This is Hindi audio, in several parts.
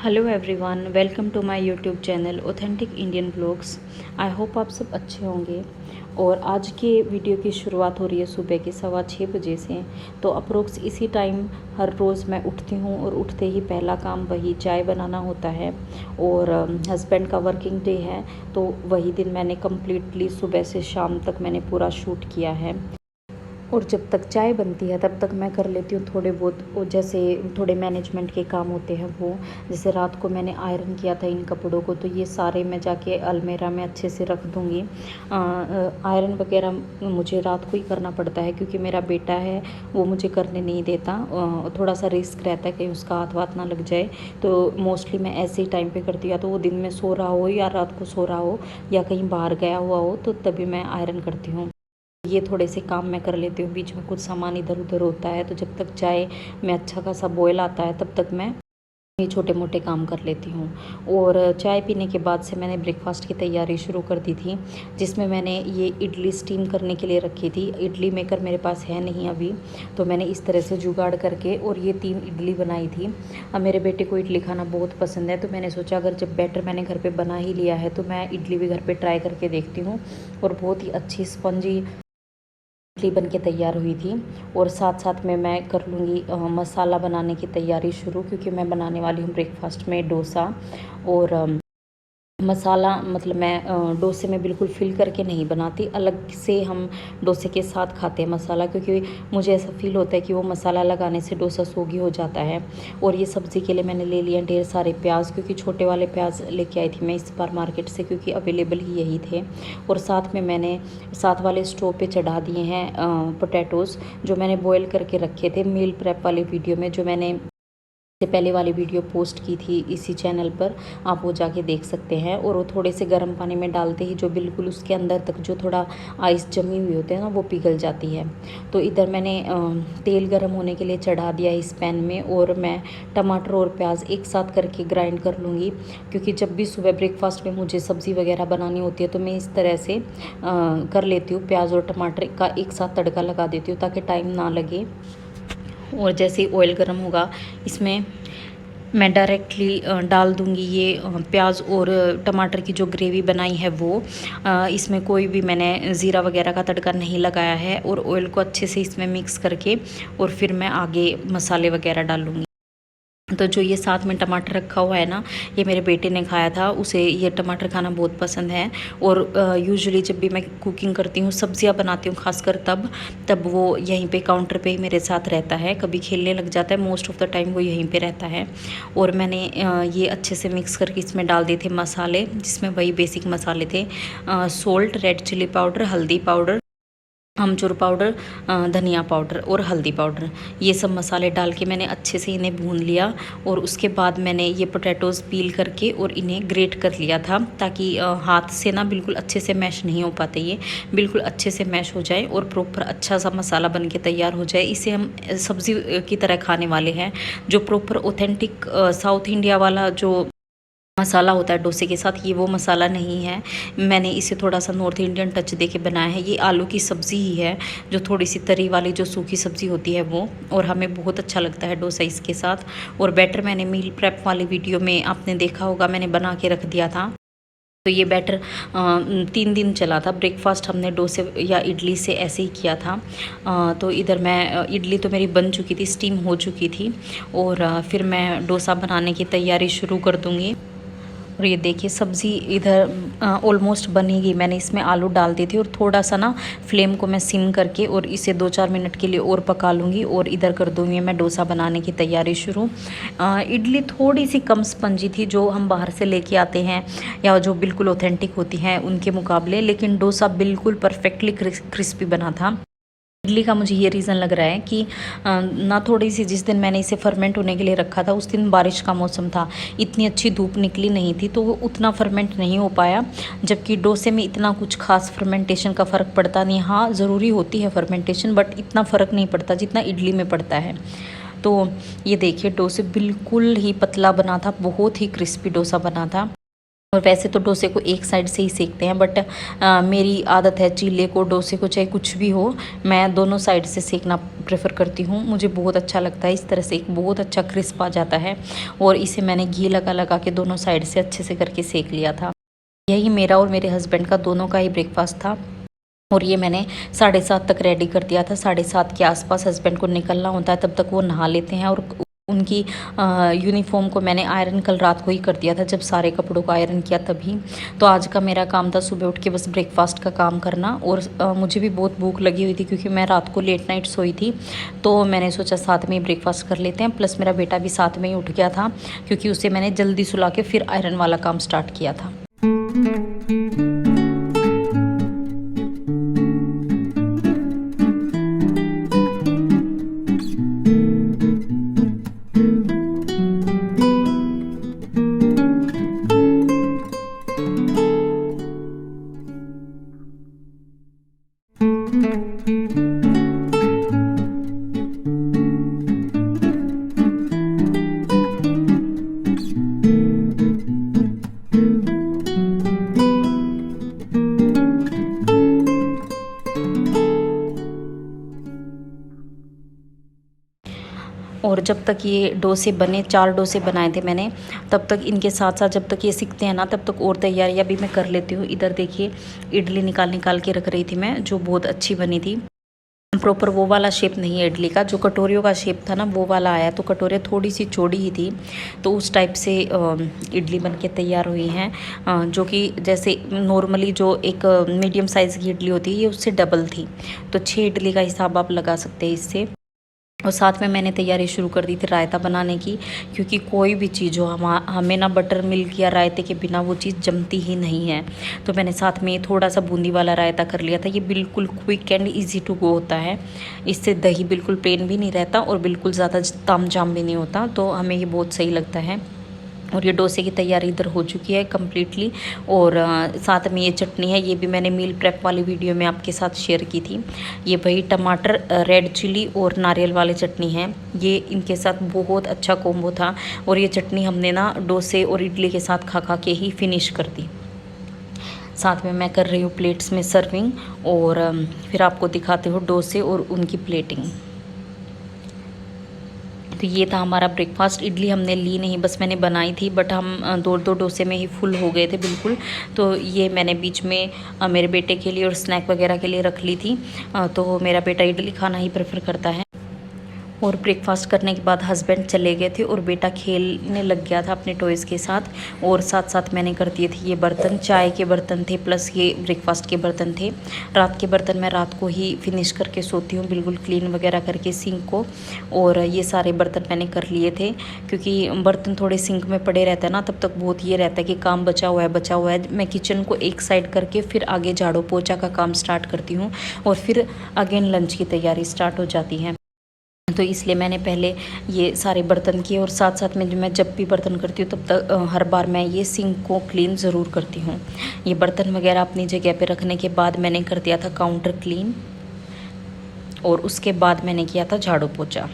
Hello everyone, welcome to my YouTube channel authentic Indian vlogs. I hope आप सब अच्छे होंगे। और आज के वीडियो की शुरुआत हो रही है सुबह के 6:15 बजे से। तो अप्रोक्स इसी टाइम हर रोज़ मैं उठती हूँ और उठते ही पहला काम वही चाय बनाना होता है। और हस्बैंड का वर्किंग डे है, तो वही दिन मैंने कम्प्लीटली सुबह से शाम तक मैंने पूरा शूट किया है। और जब तक चाय बनती है तब तक मैं कर लेती हूँ थोड़े बहुत, और जैसे थोड़े मैनेजमेंट के काम होते हैं वो, जैसे रात को मैंने आयरन किया था इन कपड़ों को, तो ये सारे मैं जाके अलमेरा में अच्छे से रख दूँगी। आयरन वगैरह मुझे रात को ही करना पड़ता है क्योंकि मेरा बेटा है वो मुझे करने नहीं देता। थोड़ा सा रिस्क रहता है कहीं उसका हाथ वाथ ना लग जाए, तो मोस्टली मैं ऐसे ही टाइम पे करती हूँ। या तो वो दिन में सो रहा हो या रात को सो रहा हो या कहीं बाहर गया हुआ हो, तो तभी मैं आयरन करती हूँ। ये थोड़े से काम मैं कर लेती हूँ, बीच में कुछ सामान इधर उधर होता है, तो जब तक चाय में अच्छा खासा बॉयल आता है तब तक मैं ये छोटे मोटे काम कर लेती हूँ। और चाय पीने के बाद से मैंने ब्रेकफास्ट की तैयारी शुरू कर दी थी, जिसमें मैंने ये इडली स्टीम करने के लिए रखी थी। इडली मेकर मेरे पास है नहीं अभी, तो मैंने इस तरह से जुगाड़ करके और ये 3 इडली बनाई थी। अब मेरे बेटे को इडली खाना बहुत पसंद है, तो मैंने सोचा अगर जब बैटर मैंने घर पर बना ही लिया है तो मैं इडली भी घर पर ट्राई करके देखती हूँ। और बहुत ही अच्छी स्पंजी इडली बन के तैयार हुई थी। और साथ साथ में मैं कर लूँगी मसाला बनाने की तैयारी शुरू, क्योंकि मैं बनाने वाली हूँ ब्रेकफास्ट में डोसा। और मसाला मतलब मैं डोसे में बिल्कुल फिल करके नहीं बनाती, अलग से हम डोसे के साथ खाते हैं मसाला, क्योंकि मुझे ऐसा फील होता है कि वो मसाला लगाने से डोसा सोगी हो जाता है। और ये सब्ज़ी के लिए मैंने ले लिए ढेर सारे प्याज, क्योंकि छोटे वाले प्याज लेके आई थी मैं इस बार मार्केट से, क्योंकि अवेलेबल ही यही थे। और साथ में मैंने साथ वाले स्टोव पे चढ़ा दिए हैं पोटैटोज़, जो मैंने बॉयल करके रखे थे मील प्रेप वाली वीडियो में, जो मैंने से पहले वाली वीडियो पोस्ट की थी इसी चैनल पर, आप वो जाके देख सकते हैं। और वो थोड़े से गर्म पानी में डालते ही जो बिल्कुल उसके अंदर तक जो थोड़ा आइस जमी हुई होते हैं ना, वो पिघल जाती है। तो इधर मैंने तेल गर्म होने के लिए चढ़ा दिया इस पैन में, और मैं टमाटर और प्याज एक साथ करके ग्राइंड कर लूँगी, क्योंकि जब भी सुबह ब्रेकफास्ट में मुझे सब्ज़ी वगैरह बनानी होती है तो मैं इस तरह से कर लेती हूँ। प्याज और टमाटर का एक साथ तड़का लगा देती हूँ ताकि टाइम ना लगे। और जैसे ही ऑयल गर्म होगा इसमें मैं डायरेक्टली डाल दूँगी ये प्याज और टमाटर की जो ग्रेवी बनाई है वो। इसमें कोई भी मैंने ज़ीरा वगैरह का तड़का नहीं लगाया है। और ऑयल को अच्छे से इसमें मिक्स करके और फिर मैं आगे मसाले वगैरह डालूँगी। तो जो ये साथ में टमाटर रखा हुआ है ना, ये मेरे बेटे ने खाया था, उसे ये टमाटर खाना बहुत पसंद है। और यूजुअली जब भी मैं कुकिंग करती हूँ, सब्जियाँ बनाती हूँ खासकर, तब वो यहीं पे काउंटर पे ही मेरे साथ रहता है। कभी खेलने लग जाता है, मोस्ट ऑफ़ द टाइम वो यहीं पे रहता है। और मैंने ये अच्छे से मिक्स करके इसमें डाल दिए थे मसाले, जिसमें वही बेसिक मसाले थे, सोल्ट, रेड चिली पाउडर, हल्दी पाउडर, अमचूर पाउडर, धनिया पाउडर और हल्दी पाउडर। ये सब मसाले डाल के मैंने अच्छे से इन्हें भून लिया। और उसके बाद मैंने ये पोटैटोज़ पील करके और इन्हें ग्रेट कर लिया था, ताकि हाथ से ना बिल्कुल अच्छे से मैश नहीं हो पाते, ये बिल्कुल अच्छे से मैश हो जाए और प्रॉपर अच्छा सा मसाला बन के तैयार हो जाए। इसे हम सब्ज़ी की तरह खाने वाले हैं। जो प्रॉपर ऑथेंटिक साउथ इंडिया वाला जो मसाला होता है डोसे के साथ, ये वो मसाला नहीं है। मैंने इसे थोड़ा सा नॉर्थ इंडियन टच दे के बनाया है। ये आलू की सब्ज़ी ही है, जो थोड़ी सी तरी वाली जो सूखी सब्ज़ी होती है वो। और हमें बहुत अच्छा लगता है डोसा इसके साथ। और बैटर मैंने मील प्रेप वाली वीडियो में आपने देखा होगा, मैंने बना के रख दिया था। तो ये बैटर 3 दिन चला था। ब्रेकफास्ट हमने डोसे या इडली से ऐसे ही किया था। तो इधर मैं इडली तो मेरी बन चुकी थी, स्टीम हो चुकी थी। और फिर मैं डोसा बनाने की तैयारी शुरू कर दूँगी। और ये देखिए सब्ज़ी इधर ऑलमोस्ट बनेगी। मैंने इसमें आलू डाल दी थी, और थोड़ा सा ना फ्लेम को मैं सिम करके और इसे 2-4 मिनट के लिए और पका लूँगी। और इधर कर दूँगी मैं डोसा बनाने की तैयारी शुरू। इडली थोड़ी सी कम स्पंजी थी जो हम बाहर से लेके आते हैं या जो बिल्कुल ऑथेंटिक होती हैं उनके मुकाबले, लेकिन डोसा बिल्कुल परफेक्टली क्रिस्पी बना था। इडली का मुझे ये रीज़न लग रहा है कि ना थोड़ी सी, जिस दिन मैंने इसे फर्मेंट होने के लिए रखा था उस दिन बारिश का मौसम था, इतनी अच्छी धूप निकली नहीं थी, तो वो उतना फर्मेंट नहीं हो पाया। जबकि डोसे में इतना कुछ खास फर्मेंटेशन का फ़र्क पड़ता नहीं। हाँ, ज़रूरी होती है फर्मेंटेशन, बट इतना फ़र्क नहीं पड़ता जितना इडली में पड़ता है। तो ये देखिए डोसे बिल्कुल ही पतला बना था, बहुत ही क्रिस्पी डोसा बना था। और वैसे तो डोसे को एक साइड से ही सेकते हैं, बट मेरी आदत है चीले को, डोसे को, चाहे कुछ भी हो, मैं दोनों साइड से सेकना प्रेफर करती हूँ। मुझे बहुत अच्छा लगता है, इस तरह से एक बहुत अच्छा क्रिस्प आ जाता है। और इसे मैंने घी लगा लगा के दोनों साइड से अच्छे से करके सेक लिया था। यही मेरा और मेरे हस्बैंड का दोनों का ही ब्रेकफास्ट था। और ये मैंने 7:30 तक रेडी कर दिया था। 7:30 के आसपास हस्बैंड को निकलना होता है, तब तक वो नहा लेते हैं। और उनकी यूनिफॉर्म को मैंने आयरन कल रात को ही कर दिया था, जब सारे कपड़ों को आयरन किया तभी। तो आज का मेरा काम था सुबह उठ के बस ब्रेकफास्ट का काम करना। और मुझे भी बहुत भूख लगी हुई थी, क्योंकि मैं रात को लेट नाइट सोई थी, तो मैंने सोचा साथ में ही ब्रेकफास्ट कर लेते हैं। प्लस मेरा बेटा भी साथ में ही उठ गया था, क्योंकि उसे मैंने जल्दी सुला के फिर आयरन वाला काम स्टार्ट किया था। और जब तक ये डोसे बने, 4 डोसे बनाए थे मैंने, तब तक इनके साथ साथ जब तक ये सिकते हैं ना, तब तक और तैयारियां भी मैं कर लेती हूँ। इधर देखिए इडली निकाल के रख रही थी मैं, जो बहुत अच्छी बनी थी। प्रॉपर वो वाला शेप नहीं है इडली का, जो कटोरियों का शेप था ना वो वाला आया। तो कटोरियाँ थोड़ी सी चौड़ी ही थी, तो उस टाइप से इडली बन के तैयार हुई हैं, जो कि जैसे नॉर्मली जो एक मीडियम साइज़ की इडली होती है, ये उससे डबल थी। तो 6 इडली का हिसाब आप लगा सकते हैं इससे। और साथ में मैंने तैयारी शुरू कर दी थी रायता बनाने की, क्योंकि कोई भी चीज़ हो हमें ना बटर मिल्क या रायते के बिना वो चीज़ जमती ही नहीं है। तो मैंने साथ में थोड़ा सा बूंदी वाला रायता कर लिया था। ये बिल्कुल quick and easy to go होता है। इससे दही बिल्कुल प्लेन भी नहीं रहता और बिल्कुल ज़्यादा तामझाम भी नहीं होता, तो हमें ये बहुत सही लगता है। और ये डोसे की तैयारी इधर हो चुकी है कम्प्लीटली। और साथ में ये चटनी है, ये भी मैंने मील प्रेप वाली वीडियो में आपके साथ शेयर की थी। ये वही टमाटर, रेड चिली और नारियल वाली चटनी है। ये इनके साथ बहुत अच्छा कॉम्बो था। और ये चटनी हमने ना डोसे और इडली के साथ खा खा के ही फिनिश कर दी। साथ में मैं कर रही हूँ प्लेट्स में सर्विंग, और फिर आपको दिखाते हो डोसे और उनकी प्लेटिंग। तो ये था हमारा ब्रेकफास्ट। इडली हमने ली नहीं, बस मैंने बनाई थी, बट हम 2 डोसे में ही फुल हो गए थे बिल्कुल। तो ये मैंने बीच में मेरे बेटे के लिए और स्नैक वगैरह के लिए रख ली थी। तो मेरा बेटा इडली खाना ही प्रेफर करता है। और ब्रेकफास्ट करने के बाद हस्बैंड चले गए थे और बेटा खेलने लग गया था अपने टॉयज़ के साथ। और साथ साथ मैंने कर दिए थे ये बर्तन, चाय के बर्तन थे प्लस ये ब्रेकफास्ट के बर्तन थे। रात के बर्तन मैं रात को ही फिनिश करके सोती हूँ, बिल्कुल क्लीन वगैरह करके सिंक को। और ये सारे बर्तन मैंने कर लिए थे, क्योंकि बर्तन थोड़े सिंक में पड़े रहते हैं ना, तब तक बहुत ये रहता है कि काम बचा हुआ है। मैं किचन को एक साइड करके फिर आगे झाड़ू पोछा का काम स्टार्ट करती हूँ, और फिर अगेन लंच की तैयारी स्टार्ट हो जाती है। तो इसलिए मैंने पहले ये सारे बर्तन किए। और साथ साथ में मैं जब भी बर्तन करती हूँ तब तक हर बार मैं ये सिंक को क्लीन ज़रूर करती हूँ। ये बर्तन वगैरह अपनी जगह पे रखने के बाद मैंने कर दिया था काउंटर क्लीन, और उसके बाद मैंने किया था झाड़ू पोछा।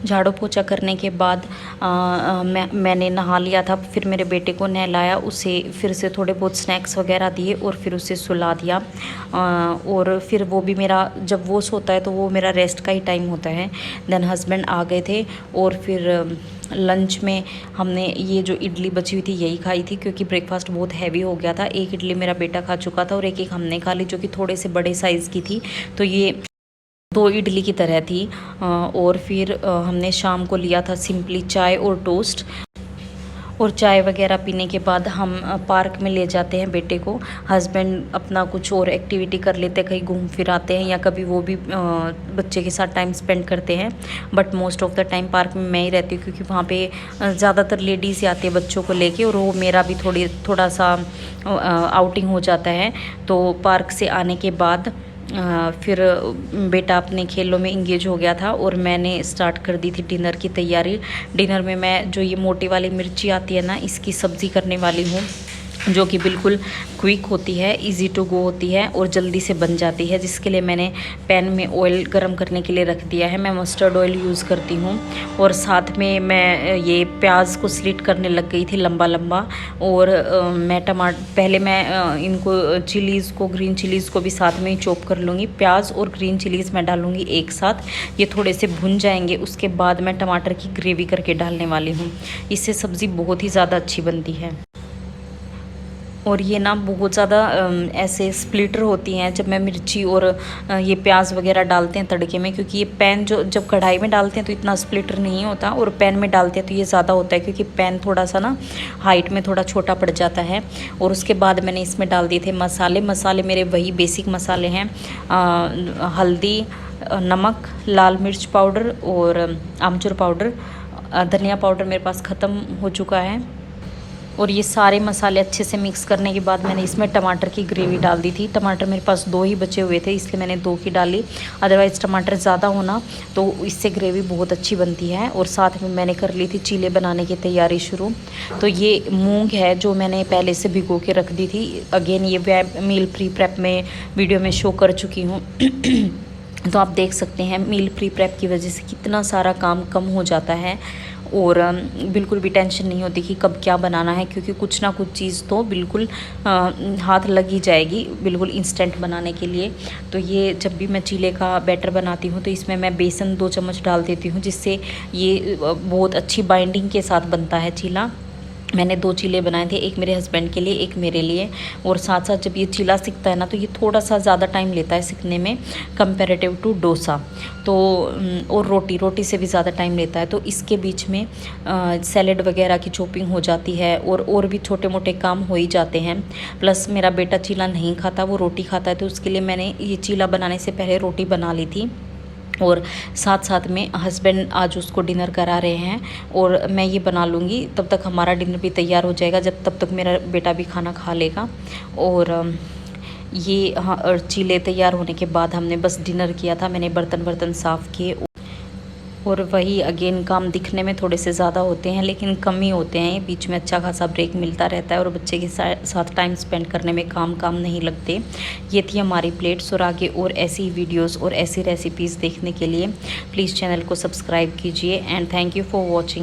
झाड़ू पोछा करने के बाद मैंने नहा लिया था। फिर मेरे बेटे को नहलाया, उसे फिर से थोड़े बहुत स्नैक्स वगैरह दिए और फिर उसे सुला दिया। और फिर वो भी मेरा, जब वो सोता है तो वो मेरा रेस्ट का ही टाइम होता है। देन हस्बैंड आ गए थे, और फिर लंच में हमने ये जो इडली बची हुई थी यही खाई थी, क्योंकि ब्रेकफास्ट बहुत हैवी हो गया था। एक इडली मेरा बेटा खा चुका था और एक हमने खा ली, जो कि थोड़े से बड़े साइज़ की थी। तो ये 2 इडली की तरह थी। और फिर हमने शाम को लिया था सिंपली चाय और टोस्ट। और चाय वगैरह पीने के बाद हम पार्क में ले जाते हैं बेटे को। हस्बैंड अपना कुछ और एक्टिविटी कर लेते हैं, कहीं घूम फिर आते हैं या कभी वो भी बच्चे के साथ टाइम स्पेंड करते हैं। But most of the time park में मैं ही रहती हूँ, क्योंकि वहाँ पे ज़्यादातर लेडीज़ ही आती है बच्चों को लेके, और वो मेरा भी थोड़ा सा आउटिंग हो जाता है। तो पार्क से आने के बाद फिर बेटा अपने खेलों में इंगेज हो गया था और मैंने स्टार्ट कर दी थी डिनर की तैयारी। डिनर में मैं जो ये मोटी वाली मिर्ची आती है ना, इसकी सब्ज़ी करने वाली हूँ, जो कि बिल्कुल क्विक होती है, इजी टू गो होती है और जल्दी से बन जाती है। जिसके लिए मैंने पैन में ऑयल गरम करने के लिए रख दिया है। मैं मस्टर्ड ऑयल यूज़ करती हूँ और साथ में मैं ये प्याज को स्लिट करने लग गई थी लंबा लंबा। और मैं पहले मैं इनको चिलीज़ को, ग्रीन चिलीज़ को भी साथ में ही चॉप कर लूँगी। प्याज और ग्रीन चिलीज़ मैं डालूँगी एक साथ, ये थोड़े से भुन जाएंगे। उसके बाद मैं टमाटर की ग्रेवी करके डालने वाली हूँ। इससे सब्ज़ी बहुत ही ज़्यादा अच्छी बनती है। और ये ना बहुत ज़्यादा ऐसे स्प्लिटर होती हैं जब मैं मिर्ची और ये प्याज वगैरह डालते हैं तड़के में, क्योंकि ये पैन जो जब कढ़ाई में डालते हैं तो इतना स्प्लिटर नहीं होता, और पैन में डालते हैं तो ये ज़्यादा होता है, क्योंकि पैन थोड़ा सा ना हाइट में थोड़ा छोटा पड़ जाता है। और उसके बाद मैंने इसमें डाल दिए थे मसाले मेरे वही बेसिक मसाले हैं, हल्दी, नमक, लाल मिर्च पाउडर और आमचूर पाउडर। धनिया पाउडर मेरे पास ख़त्म हो चुका है। और ये सारे मसाले अच्छे से मिक्स करने के बाद मैंने इसमें टमाटर की ग्रेवी डाल दी थी। टमाटर मेरे पास 2 ही बचे हुए थे, इसलिए मैंने 2 की डाली। अदरवाइज़ टमाटर ज़्यादा होना तो इससे ग्रेवी बहुत अच्छी बनती है। और साथ में मैंने कर ली थी चीले बनाने की तैयारी शुरू। तो ये मूंग है जो मैंने पहले से भिगो के रख दी थी। अगेन ये मील प्री प्रेप में वीडियो में शो कर चुकी हूँ। तो आप देख सकते हैं मील प्री प्रेप की वजह से कितना सारा काम कम हो जाता है और बिल्कुल भी टेंशन नहीं होती कि कब क्या बनाना है, क्योंकि कुछ ना कुछ चीज़ तो बिल्कुल हाथ लग ही जाएगी बिल्कुल इंस्टेंट बनाने के लिए। तो ये जब भी मैं चीले का बैटर बनाती हूँ तो इसमें मैं बेसन 2 चम्मच डाल देती हूँ, जिससे ये बहुत अच्छी बाइंडिंग के साथ बनता है चीला। मैंने 2 चीले बनाए थे, एक मेरे हस्बैंड के लिए, एक मेरे लिए। और साथ साथ जब ये चीला सिकता है ना तो ये थोड़ा सा ज़्यादा टाइम लेता है सिकने में कंपैरेटिव टू डोसा। तो और रोटी से भी ज़्यादा टाइम लेता है। तो इसके बीच में सैलेड वगैरह की चॉपिंग हो जाती है और भी छोटे मोटे काम हो ही जाते हैं। प्लस मेरा बेटा चीला नहीं खाता, वो रोटी खाता है, तो उसके लिए मैंने ये चीला बनाने से पहले रोटी बना ली थी। और साथ साथ में हस्बैंड आज उसको डिनर करा रहे हैं और मैं ये बना लूँगी, तब तक हमारा डिनर भी तैयार हो जाएगा, तब तक मेरा बेटा भी खाना खा लेगा। और ये हाँ, चीले तैयार होने के बाद हमने बस डिनर किया था। मैंने बर्तन साफ़ किए। और वही अगेन काम दिखने में थोड़े से ज़्यादा होते हैं लेकिन कम ही होते हैं, बीच में अच्छा खासा ब्रेक मिलता रहता है और बच्चे के साथ टाइम स्पेंड करने में काम नहीं लगते। ये थी हमारी प्लेट्स। और आगे और ऐसी वीडियोस और ऐसी रेसिपीज़ देखने के लिए प्लीज़ चैनल को सब्सक्राइब कीजिए। And thank you for watching.